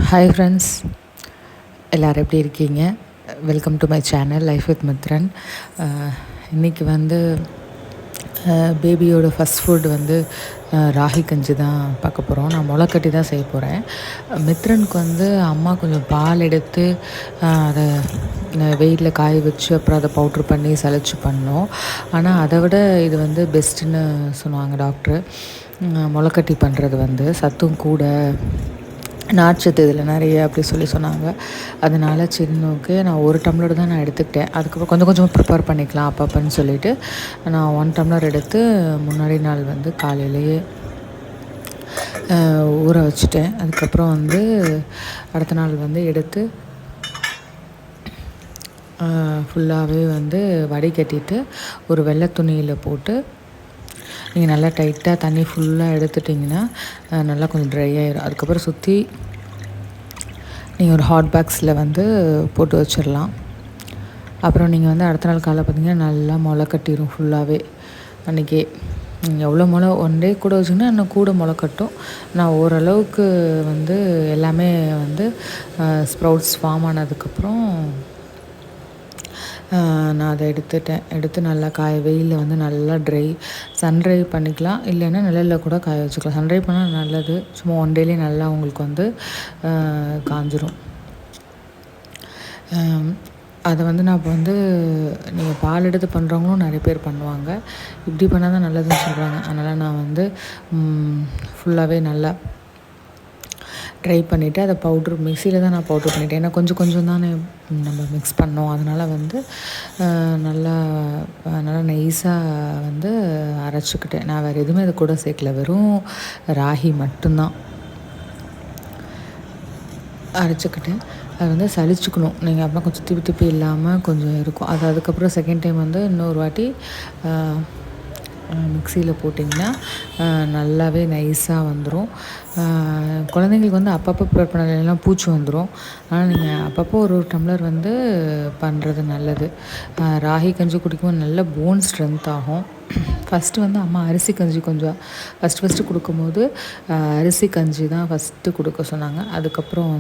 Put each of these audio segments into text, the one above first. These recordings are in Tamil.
ஹாய் ஃப்ரெண்ட்ஸ், எல்லோரும் எப்படி இருக்கீங்க? Welcome to my channel life with Mithran. இன்றைக்கி பேபியோட ஃபஸ்ட் ஃபுட் ராகி கஞ்சி தான் பார்க்க போகிறோம். நான் முளைக்கட்டி தான் செய்ய போகிறேன். மித்ரனுக்கு அம்மா கொஞ்சம் பால் எடுத்து அதை வெயிலில் காய வச்சு அப்புறம் அதை பவுட்ரு பண்ணி சளிச்சு பண்ணோம். ஆனால் அதை விட இது பெஸ்ட்டுன்னு சொன்னாங்க டாக்டர். முளைக்கட்டி பண்ணுறது சத்தும் கூட, நார்ச்சத்து இதில் நிறைய அப்படி சொன்னாங்க. அதனால் சின்னோக்கு நான் 1 டம்ளர் தான் நான் எடுத்துக்கிட்டேன். அதுக்கப்புறம் கொஞ்சம் கொஞ்சம் ப்ரிப்பேர் பண்ணிக்கலாம் அப்பப்போன்னு சொல்லிவிட்டு நான் 1 டம்ளர் எடுத்து முன்னாடி நாள் காலையிலேயே ஊற வச்சுட்டேன். அதுக்கப்புறம் அடுத்த நாள் எடுத்து ஃபுல்லாகவே வடிகட்டிட்டு ஒரு வெள்ளை துணியில் போட்டு நீங்கள் நல்லா டைட்டாக தண்ணி ஃபுல்லாக எடுத்துட்டிங்கன்னா நல்லா கொஞ்சம் ட்ரை ஆகிடும். அதுக்கப்புறம் சுற்றி நீங்கள் ஒரு ஹாட் பாக்ஸில் போட்டு வச்சிடலாம். அப்புறம் நீங்கள் அடுத்த நாள் காலை பார்த்திங்கன்னா நல்லா முளை கட்டிடும் ஃபுல்லாகவே. அன்றைக்கி நீங்கள் எவ்வளோ முளை 1 டே கூட வச்சிங்கன்னா இன்னும் கூட முளை கட்டும். நான் ஓரளவுக்கு எல்லாமே ஸ்ப்ரவுட்ஸ் ஃபார்ம் ஆனதுக்கப்புறம் நான் அதை எடுத்து நல்லா வெயிலில் நல்லா சன்ட்ரை பண்ணிக்கலாம். இல்லைன்னா நிழலில் கூட காய வச்சுக்கலாம். சன்ட்ரை பண்ணால் நல்லது. சும்மா 1 டேலேயே நல்லா உங்களுக்கு காஞ்சிரும். அதை நான் இப்போ நீங்கள் பால் எடுத்து பண்ணுறவங்களும் நிறைய பேர் பண்ணுவாங்க. இப்படி பண்ணால் தான் நல்லதுன்னு சொல்கிறாங்க. அதனால் நான் ஃபுல்லாகவே நல்லா ட்ரை பண்ணிவிட்டு அதை பவுட்ரு மிக்சியில் தான் நான் பவுட்ரு பண்ணிவிட்டேன். ஏன்னா கொஞ்சம் கொஞ்சம் தானே நம்ம மிக்ஸ் பண்ணோம். அதனால் நல்லா நல்லா நைஸாக அரைச்சிக்கிட்டேன். நான் வேறு எதுவுமே அது கூட சேர்க்கல, வெறும் ராகி மட்டும்தான் அரைச்சிக்கிட்டேன். அது சலிச்சுக்கணும். நீங்கள் அப்புறம் கொஞ்சம் திப்பி திப்பி இல்லாமல் கொஞ்சம் இருக்கும். அது அதுக்கப்புறம் செகண்ட் டைம் இன்னொரு வாட்டி மிக்சியில் போட்டிங்கன்னா நல்லாவே நைஸாக வந்துடும். குழந்தைங்களுக்கு அப்பப்போ ப்ரிப்பேர் பண்ணலாம் பூச்சி வந்துடும். ஆனால் நீங்கள் அப்பப்போ ஒரு டம்ளர் பண்ணுறது நல்லது. ராகி கஞ்சி குடிக்கும்போது நல்ல போன் ஸ்ட்ரென்த் ஆகும். ஃபஸ்ட்டு அம்மா அரிசி கஞ்சி கொஞ்சம் ஃபஸ்ட்டு கொடுக்கும்போது அரிசி கஞ்சி தான் ஃபஸ்ட்டு கொடுக்க சொன்னாங்க. அதுக்கப்புறம்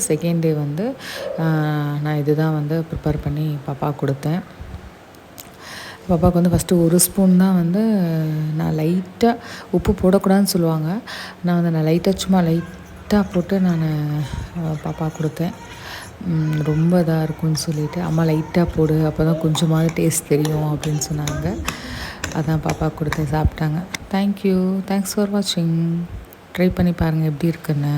செகண்ட் டே நான் இது தான் ப்ரிப்பேர் பண்ணி பாப்பாவுக்கு கொடுத்தேன். பாப்பாவுக்கு ஃபஸ்ட்டு 1 ஸ்பூன் தான் நான் லைட்டாக உப்பு போடக்கூடாதுன்னு சொல்லுவாங்க. நான் சும்மா லைட்டாக போட்டு நான் பாப்பாவுக்கு கொடுத்தேன். ரொம்ப இதாக இருக்கும்னு சொல்லிவிட்டு அம்மா லைட்டாக போடு, அப்போ தான் கொஞ்சமாவது டேஸ்ட் தெரியும் அப்படின்னு சொன்னாங்க. அதான் பாப்பாவுக்கு கொடுத்து சாப்பிட்டாங்க. தேங்க்யூ, தேங்க்ஸ் ஃபார் வாட்சிங். ட்ரை பண்ணி பாருங்கள் எப்படி இருக்குன்னு.